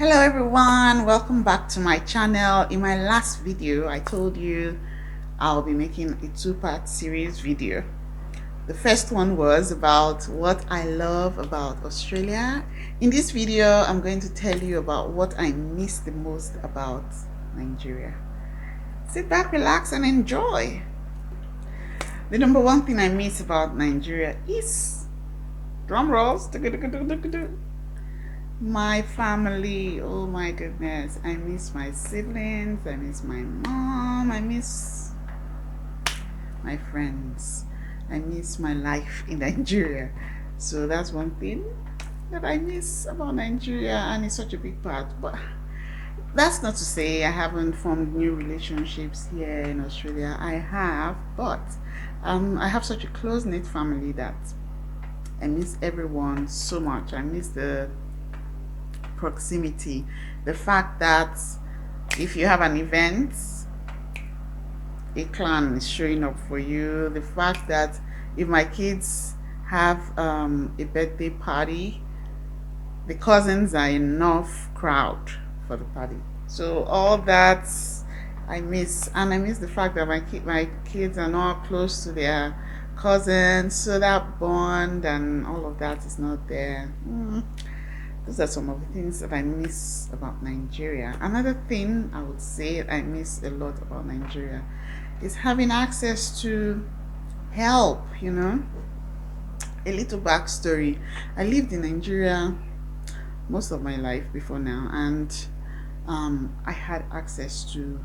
Hello everyone, welcome back to my channel. In my last video I told you I'll be making a two-part series video. The first one was about what I love about Australia. In this video I'm going to tell you about what I miss the most about Nigeria. Sit back, relax and enjoy. The number one thing I miss about Nigeria is, drum rolls, my family. Oh my goodness, I miss my siblings, I miss my mom, I miss my friends, I miss my life in Nigeria. So that's one thing that I miss about Nigeria, and it's such a big part. But that's not to say I haven't formed new relationships here in Australia. I have, but I have such a close-knit family that I miss everyone so much. I miss the proximity, the fact that if you have an event, a clan is showing up for you, the fact that if my kids have a birthday party, the cousins are enough crowd for the party. So all that I miss, and I miss the fact that my kids are not close to their cousins, so that bond and all of that is not there. Those are some of the things that I miss about Nigeria. Another thing I would say I miss a lot about Nigeria is having access to help, A little backstory. I lived in Nigeria most of my life before now, and I had access to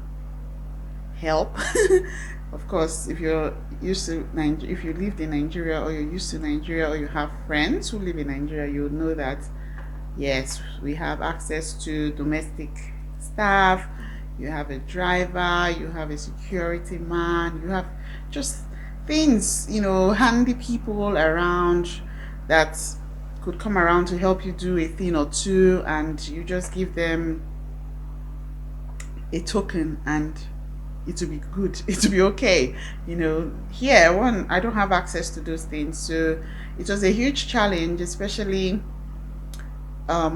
help. Of course, if you're used to if you lived in Nigeria, or you're used to Nigeria, or you have friends who live in Nigeria, you would know that yes, we have access to domestic staff, you have a driver, you have a security man, you have just things, handy people around that could come around to help you do a thing or two, and you just give them a token and it will be good, it will be okay. Here, I don't have access to those things, so it was a huge challenge, especially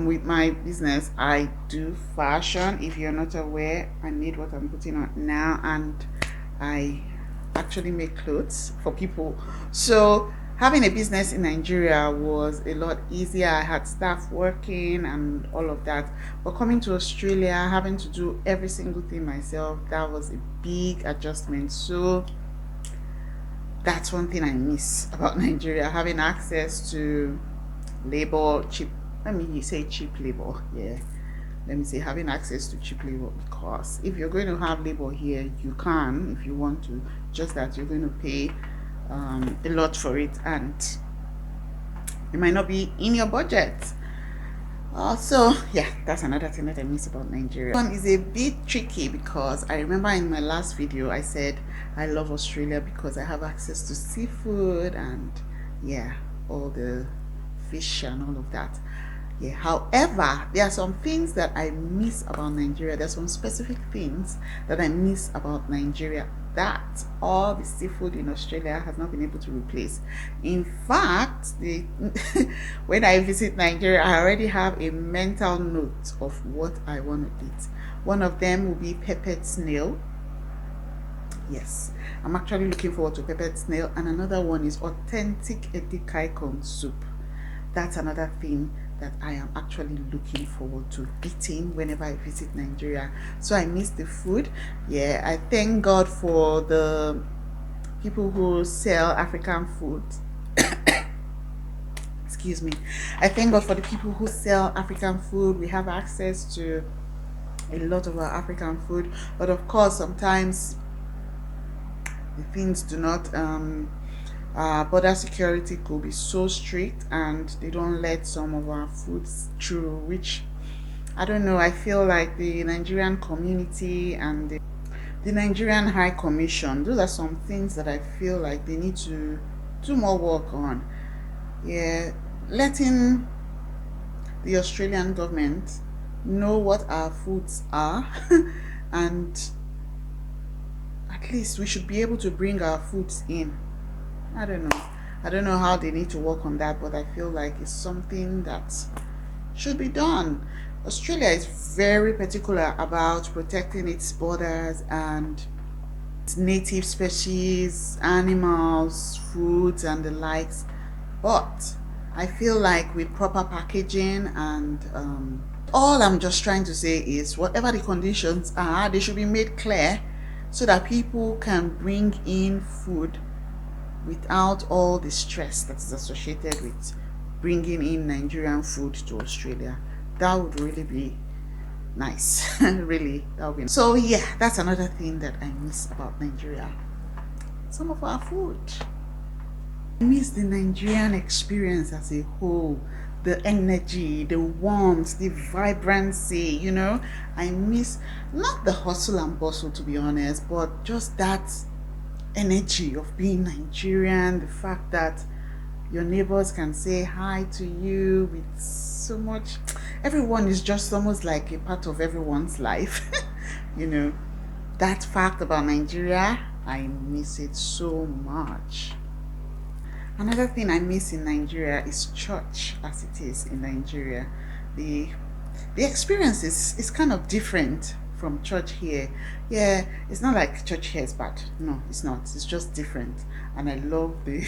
with my business. I do fashion. If you're not aware, I made what I'm putting on now, and I actually make clothes for people. So having a business in Nigeria was a lot easier. I had staff working and all of that, but coming to Australia, having to do every single thing myself, that was a big adjustment. So that's one thing I miss about Nigeria, having access to labor, cheap labor. Let me say having access to cheap labor, because if you're going to have labor here, you can if you want to, just that you're going to pay a lot for it, and it might not be in your budget. So yeah, that's another thing that I miss about Nigeria. One is a bit tricky, because I remember in my last video I said I love Australia because I have access to seafood and all the fish and all of that. However, there are some things that I miss about Nigeria. There's some specific things that I miss about Nigeria that all the seafood in Australia has not been able to replace. In fact, when I visit Nigeria, I already have a mental note of what I want to eat. One of them will be peppered snail. Yes, I'm actually looking forward to peppered snail. And another one is authentic Edikainkong soup. That's another thing that I am actually looking forward to eating whenever I visit Nigeria. So I miss the food. I thank God for the people who sell African food. Excuse me. I thank God for the people who sell African food. We have access to a lot of our African food, but of course sometimes the things do not border security could be so strict, and they don't let some of our foods through, which I don't know. I feel like the Nigerian community and the Nigerian High Commission, those are some things that I feel like they need to do more work on. Letting the Australian government know what our foods are and at least we should be able to bring our foods in. I don't know how they need to work on that, but I feel like it's something that should be done. Australia is very particular about protecting its borders and its native species, animals, foods, and the likes. But I feel like with proper packaging and all I'm just trying to say is whatever the conditions are, they should be made clear so that people can bring in food without all the stress that is associated with bringing in Nigerian food to Australia. That would really be nice. Really, that would be nice. So yeah, that's another thing that I miss about Nigeria. Some of our food. I miss the Nigerian experience as a whole, the energy, the warmth, the vibrancy, you know. I miss not the hustle and bustle, to be honest, but just that energy of being Nigerian, the fact that your neighbors can say hi to you with so much. Everyone is just almost like a part of everyone's life. You know, that fact about Nigeria, I miss it so much. Another thing I miss in Nigeria is church as it is in Nigeria. The the experience is kind of different from church here. Yeah, it's not like church here is bad. No, it's not. It's just different. And I love the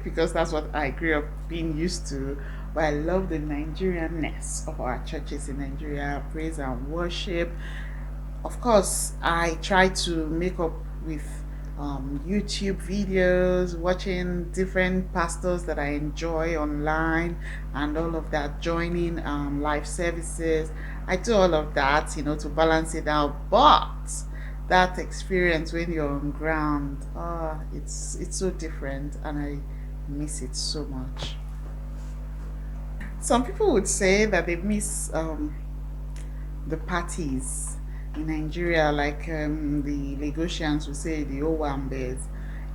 because that's what I grew up being used to. But I love the Nigerianness of our churches in Nigeria, praise and worship. Of course, I try to make up with YouTube videos, watching different pastors that I enjoy online, and all of that, joining live services. I do all of that, you know, to balance it out. But that experience when you're on ground, it's so different, and I miss it so much. Some people would say that they miss the parties in Nigeria, like the Lagosians would say the Owambes.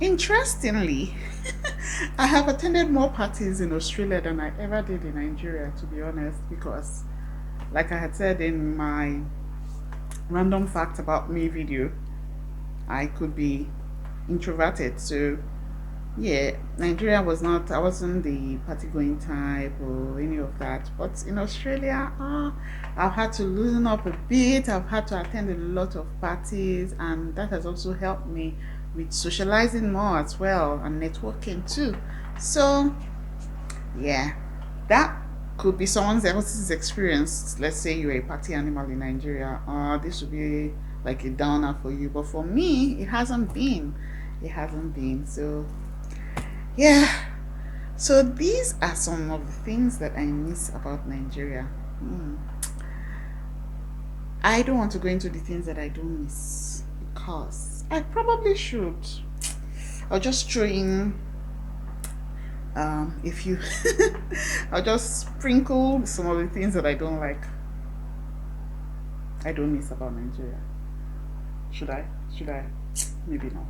Interestingly, I have attended more parties in Australia than I ever did in Nigeria, to be honest, because, like I had said in my random fact about me video, I could be introverted. So yeah, Nigeria was not, I wasn't the party going type or any of that. But in Australia, I've had to loosen up a bit. I've had to attend a lot of parties, and that has also helped me with socializing more as well and networking too. So yeah, that could be someone else's experience. Let's say you're a party animal in Nigeria. This would be like a downer for you, but for me, it hasn't been. It hasn't been. So yeah, so these are some of the things that I miss about Nigeria. I don't want to go into the things that I don't miss because I probably should. I'll just throw in if you I'll just sprinkle some of the things that I don't like. I don't miss about Nigeria. Should I? Maybe not.